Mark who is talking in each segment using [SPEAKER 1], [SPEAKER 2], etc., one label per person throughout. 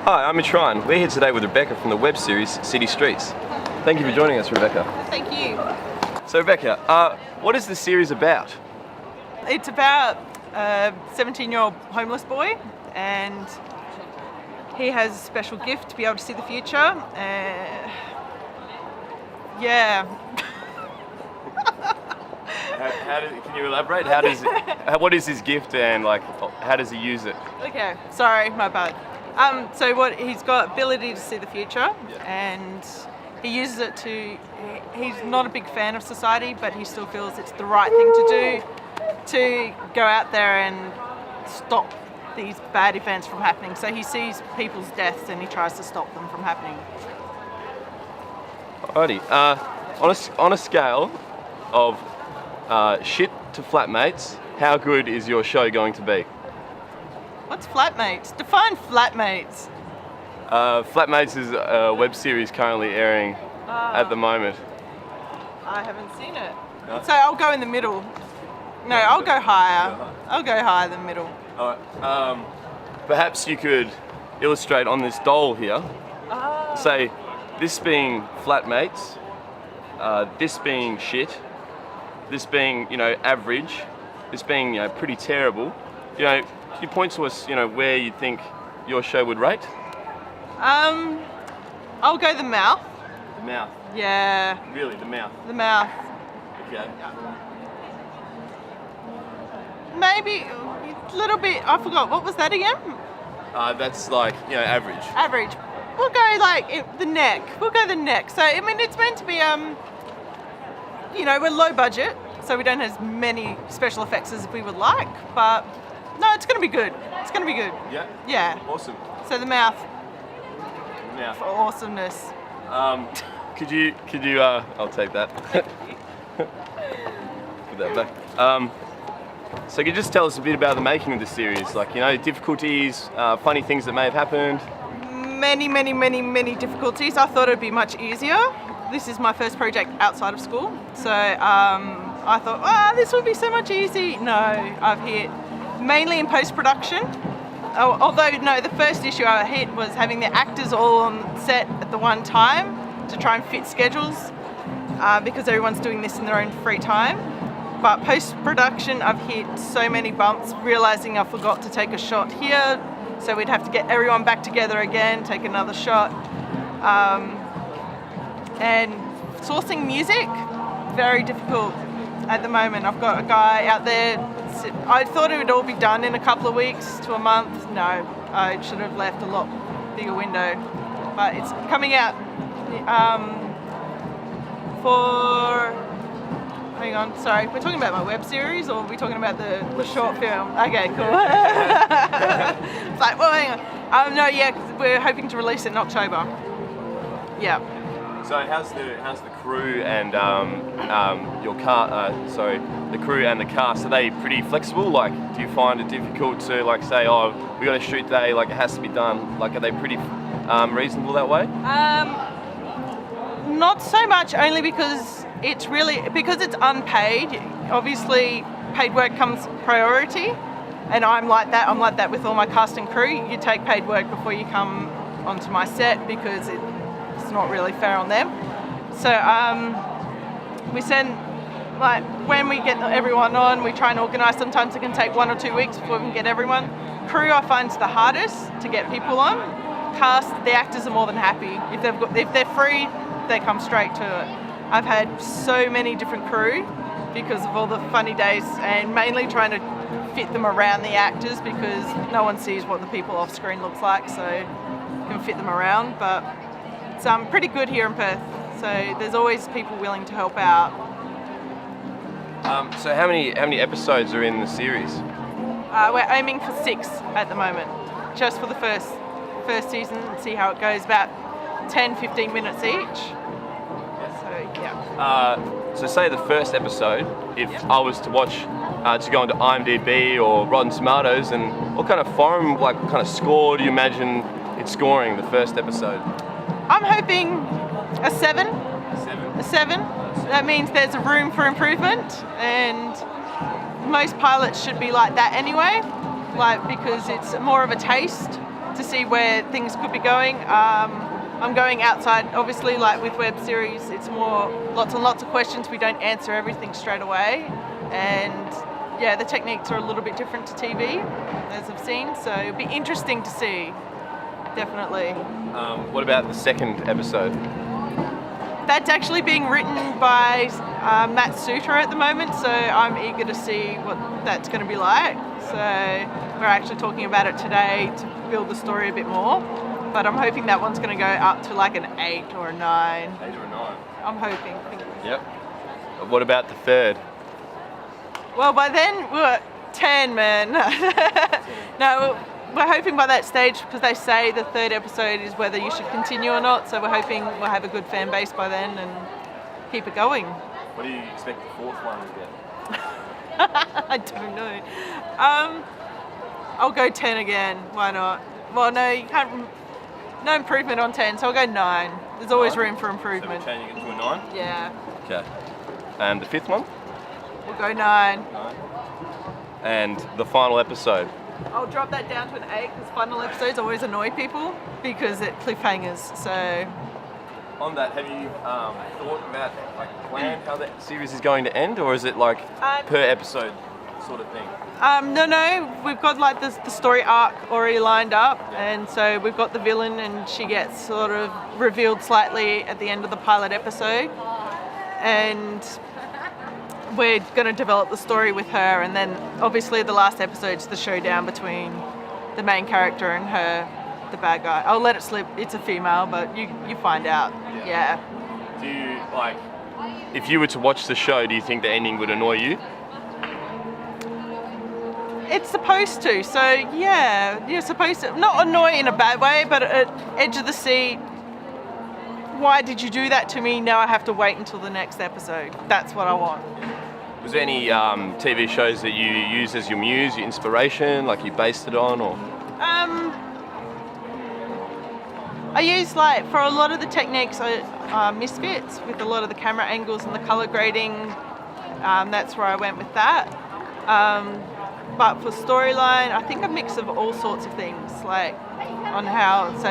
[SPEAKER 1] Hi, I'm Mitch. We're here today with Rebecca from the web series City Streets. Thank you for joining us, Rebecca.
[SPEAKER 2] Thank you.
[SPEAKER 1] So Rebecca, what is the series about?
[SPEAKER 2] It's about a 17-year-old homeless boy, and he has a special gift to be able to see the future. Yeah.
[SPEAKER 1] Can you elaborate? What is his gift and how does he use it?
[SPEAKER 2] Okay, sorry, my bad. So he's got ability to see the future, and he uses it he's not a big fan of society, but he still feels it's the right thing to do to go out there and stop these bad events from happening. So he sees people's deaths and he tries to stop them from happening.
[SPEAKER 1] Alrighty, on a scale of shit to flatmates, how good is your show going to be?
[SPEAKER 2] What's Flatmates? Define Flatmates.
[SPEAKER 1] Flatmates is a web series currently airing at the moment.
[SPEAKER 2] I haven't seen it.
[SPEAKER 1] No?
[SPEAKER 2] So I'll go in the middle. No, I'll go higher. I'll go higher than middle.
[SPEAKER 1] Alright, perhaps you could illustrate on this doll here. Say, this being flatmates, this being shit, this being, average, this being, pretty terrible. Can you point to us, where you think your show would rate?
[SPEAKER 2] I'll go the mouth.
[SPEAKER 1] The mouth?
[SPEAKER 2] Yeah.
[SPEAKER 1] Really, the mouth?
[SPEAKER 2] The mouth.
[SPEAKER 1] Okay.
[SPEAKER 2] Maybe a little bit, I forgot, what was that again?
[SPEAKER 1] That's average.
[SPEAKER 2] Average. We'll go the neck. We'll go the neck. So, it's meant to be, we're low budget, so we don't have as many special effects as we would like, but no, it's going to be good. It's going to be good.
[SPEAKER 1] Yeah?
[SPEAKER 2] Yeah.
[SPEAKER 1] Awesome.
[SPEAKER 2] So the mouth.
[SPEAKER 1] The mouth.
[SPEAKER 2] For awesomeness.
[SPEAKER 1] Could you, I'll take that. Put that back. So could you just tell us a bit about the making of the series? Difficulties, funny things that may have happened?
[SPEAKER 2] Many difficulties. I thought it'd be much easier. This is my first project outside of school. So I thought, this would be so much easy. No, I've hit mainly in post-production. Although, no, the first issue I hit was having the actors all on set at the one time to try and fit schedules because everyone's doing this in their own free time. But post-production, I've hit so many bumps, realising I forgot to take a shot here, so we'd have to get everyone back together again, take another shot. And sourcing music, very difficult at the moment. I've got a guy out there. I thought it would all be done in a couple of weeks to a month. No, I should have left a lot bigger window. But it's coming out hang on, sorry, we're talking about my web series or are we talking about the short film? Okay, cool. It's like, well, hang on. No, yeah, 'cause we're hoping to release it in October. Yeah.
[SPEAKER 1] So how's the crew and the crew and the cast, are they pretty flexible? Do you find it difficult to say, oh, we got to shoot today, it has to be done? Are they pretty reasonable that way?
[SPEAKER 2] Not so much, only because it's unpaid. Obviously, paid work comes priority, and I'm like that with all my cast and crew. You take paid work before you come onto my set because it's not really fair on them. So we send, when we get everyone on, we try and organise. Sometimes it can take 1 or 2 weeks before we can get everyone. Crew I find is the hardest to get people on. Cast, the actors are more than happy. If they're free, they come straight to it. I've had so many different crew because of all the funny days, and mainly trying to fit them around the actors because no one sees what the people off screen looks like, so you can fit them around. But it's pretty good here in Perth, so there's always people willing to help out.
[SPEAKER 1] So how many episodes are in the series?
[SPEAKER 2] We're aiming for 6 at the moment, just for the first season, and see how it goes. About 10-15 minutes each. So yeah.
[SPEAKER 1] So say the first episode, if I was to watch, to go into IMDb or Rotten Tomatoes, and what kind of forum, what kind of score do you imagine it's scoring the first episode?
[SPEAKER 2] I'm hoping a 7.
[SPEAKER 1] A 7?
[SPEAKER 2] A 7. That means there's a room for improvement, and most pilots should be like that anyway, because it's more of a taste to see where things could be going. I'm going outside, obviously, like with web series, it's more lots and lots of questions. We don't answer everything straight away. And yeah, the techniques are a little bit different to TV, as I've seen. So it'll be interesting to see, definitely.
[SPEAKER 1] What about the second episode?
[SPEAKER 2] That's actually being written by Matt Suter at the moment, so I'm eager to see what that's going to be like. So we're actually talking about it today to build the story a bit more. But I'm hoping that one's going to go up to like an 8 or a 9.
[SPEAKER 1] 8 or a 9.
[SPEAKER 2] I'm hoping.
[SPEAKER 1] Yep. What about the third?
[SPEAKER 2] Well, by then we're 10, man. No, we're hoping by that stage, because they say the third episode is whether you should continue or not. So we're hoping we'll have a good fan base by then and keep it going.
[SPEAKER 1] What do you expect the fourth one to get?
[SPEAKER 2] I don't know. I'll go 10 again. Why not? Well, no, you can't. No improvement on 10, so I'll go 9. There's always room for improvement.
[SPEAKER 1] So we're changing it to a 9?
[SPEAKER 2] Yeah.
[SPEAKER 1] Okay. And the fifth one?
[SPEAKER 2] We'll go 9.
[SPEAKER 1] 9. And the final episode?
[SPEAKER 2] I'll drop that down to an 8, because final episodes always annoy people because it cliffhangers. So.
[SPEAKER 1] On that, have you thought about, like, planned how that series is going to end, or is it like per episode sort of thing?
[SPEAKER 2] No, we've got like the story arc already lined up, and so we've got the villain, and she gets sort of revealed slightly at the end of the pilot episode, and we're going to develop the story with her, and then obviously the last episode's the showdown between the main character and her, the bad guy. I'll let it slip, it's a female, but you find out. Yeah.
[SPEAKER 1] Do you, like, if you were to watch the show, do you think the ending would annoy you?
[SPEAKER 2] It's supposed to, so yeah, you're supposed to, not annoy in a bad way, but at edge of the seat, why did you do that to me? Now I have to wait until the next episode. That's what I want.
[SPEAKER 1] Was there any TV shows that you use as your muse, your inspiration, like you based it on, or?
[SPEAKER 2] I use, like, for a lot of the techniques, Misfits, with a lot of the camera angles and the color grading. That's where I went with that. But for storyline, I think a mix of all sorts of things, like on how, so,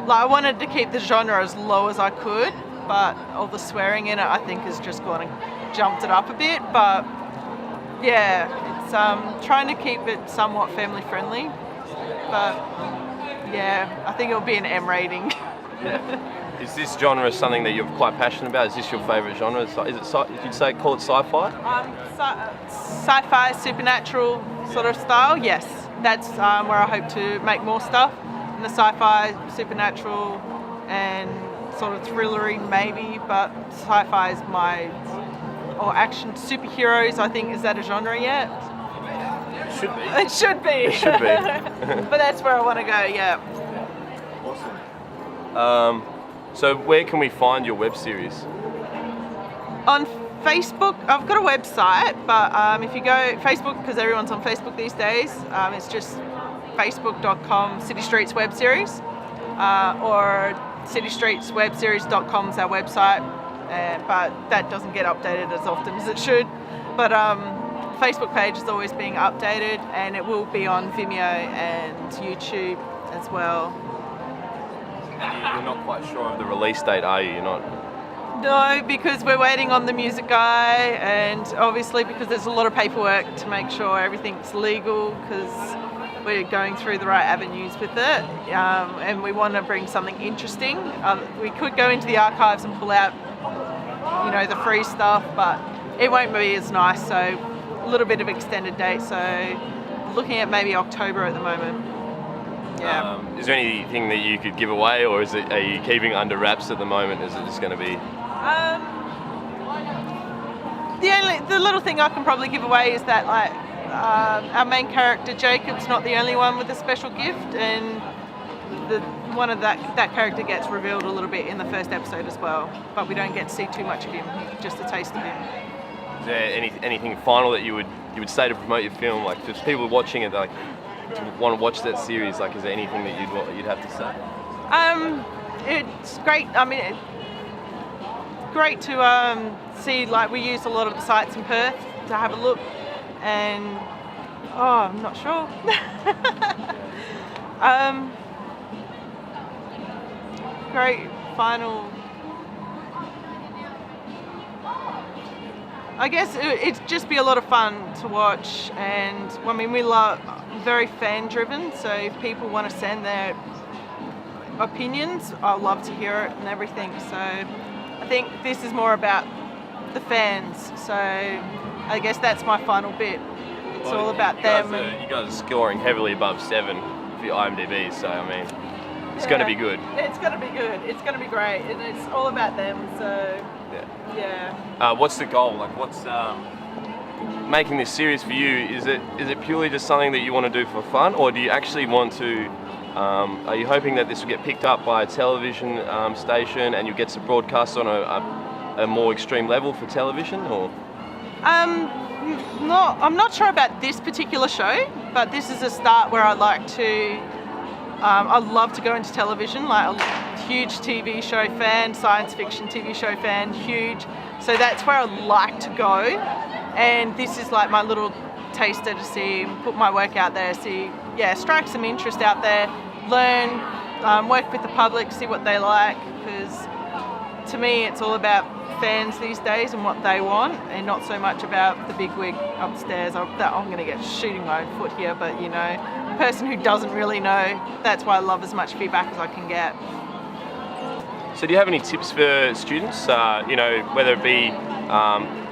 [SPEAKER 2] like, I wanted to keep the genre as low as I could, but all the swearing in it, I think, has just gone and jumped it up a bit. But yeah, it's trying to keep it somewhat family friendly. But yeah, I think it'll be an M rating.
[SPEAKER 1] Yeah. Is this genre something that you're quite passionate about? Is this your favourite genre? Is it, you'd say, call it sci-fi? Sci-fi,
[SPEAKER 2] supernatural sort of style, yes. That's where I hope to make more stuff. In the sci-fi, supernatural, and sort of thrillery maybe, but sci-fi is or action superheroes, I think. Is that a genre yet?
[SPEAKER 1] It should be.
[SPEAKER 2] It should be.
[SPEAKER 1] It should be.
[SPEAKER 2] But that's where I want to go, yeah.
[SPEAKER 1] Awesome. So where can we find your web series?
[SPEAKER 2] On Facebook. I've got a website, but if you go Facebook, because everyone's on Facebook these days, it's just facebook.com City Streets Web Series, or citystreetswebseries.com is our website, but that doesn't get updated as often as it should. But Facebook page is always being updated, and it will be on Vimeo and YouTube as well.
[SPEAKER 1] You're not quite sure of the release date, are you? You're not?
[SPEAKER 2] No, because we're waiting on the music guy, and obviously because there's a lot of paperwork to make sure everything's legal, because we're going through the right avenues with it, and we want to bring something interesting. We could go into the archives and pull out, the free stuff, but it won't be as nice, so a little bit of extended date, so looking at maybe October at the moment. Yeah.
[SPEAKER 1] Is there anything that you could give away, or are you keeping it under wraps at the moment? Is it just going to be?
[SPEAKER 2] The little thing I can probably give away is that, like, our main character Jacob's not the only one with a special gift, and one of that character gets revealed a little bit in the first episode as well. But we don't get to see too much of him, just a taste of him.
[SPEAKER 1] Is there anything final that you would say to promote your film? Like, if people watching it, like, want to watch that series, like, is there anything that you'd have to say?
[SPEAKER 2] It's great. I mean, it's great to see. Like, we use a lot of the sites in Perth to have a look, and I'm not sure. great final. I guess it'd just be a lot of fun to watch, and I mean we love very fan driven. So if people want to send their opinions, I'd love to hear it and everything. So I think this is more about the fans. So I guess that's my final bit. It's all about them.
[SPEAKER 1] You guys are scoring heavily above 7 for your IMDb, so I mean, it's going to be good.
[SPEAKER 2] It's going to be good. It's going to be great, and it's all about them. So yeah.
[SPEAKER 1] What's the goal? Like, what's making this series for you? Is it purely just something that you want to do for fun, or do you actually want to? Are you hoping that this will get picked up by a television station and you get to broadcast on a more extreme level for television, or?
[SPEAKER 2] No, I'm not sure about this particular show, but this is a start where I'd like to. I'd love to go into television, like a huge TV show fan, science fiction TV show fan, huge. So that's where I'd like to go, and this is like my little taster to see, put my work out there, see, strike some interest out there, learn, work with the public, see what they like, because to me it's all about fans these days and what they want, and not so much about the big wig upstairs. I'm going to get shooting my own foot here, but you know, the person who doesn't really know, that's why I love as much feedback as I can get.
[SPEAKER 1] So do you have any tips for students, you know, whether it be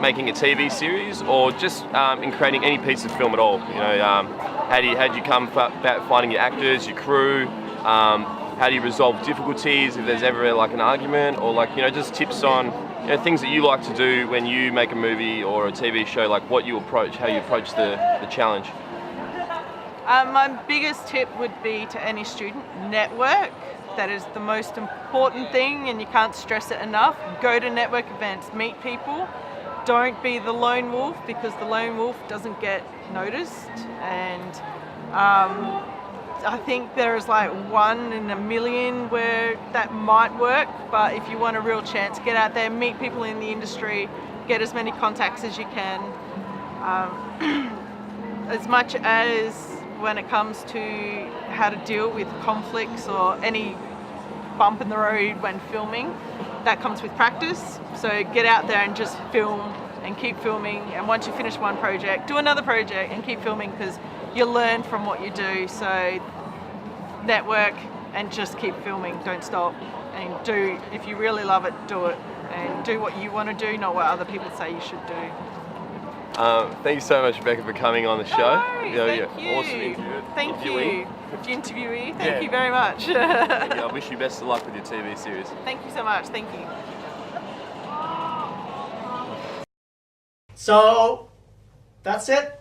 [SPEAKER 1] making a TV series or just in creating any piece of film at all? You know, how do you come about finding your actors, your crew? How do you resolve difficulties if there's ever like an argument, or like, you know, just tips on, you know, things that you like to do when you make a movie or a TV show, like how you approach the challenge?
[SPEAKER 2] My biggest tip would be to any student, network. That is the most important thing, and you can't stress it enough. Go to network events, meet people. Don't be the lone wolf, because the lone wolf doesn't get noticed, and I think there is like 1 in a million where that might work, but if you want a real chance, get out there, meet people in the industry, get as many contacts as you can. As much as when it comes to how to deal with conflicts or any bump in the road when filming, that comes with practice. So get out there and just film and keep filming, and once you finish one project, do another project and keep filming, because you learn from what you do. So network and just keep filming, don't stop, and if you really love it, do it, and do what you want to do, not what other people say you should do.
[SPEAKER 1] Thank you so much, Rebecca, for coming on the show.
[SPEAKER 2] Thank you.
[SPEAKER 1] Awesome
[SPEAKER 2] Thank you. Interviewee. Thank you very much.
[SPEAKER 1] I wish you best of luck with your TV series.
[SPEAKER 2] Thank you so much. Thank you.
[SPEAKER 3] So that's it.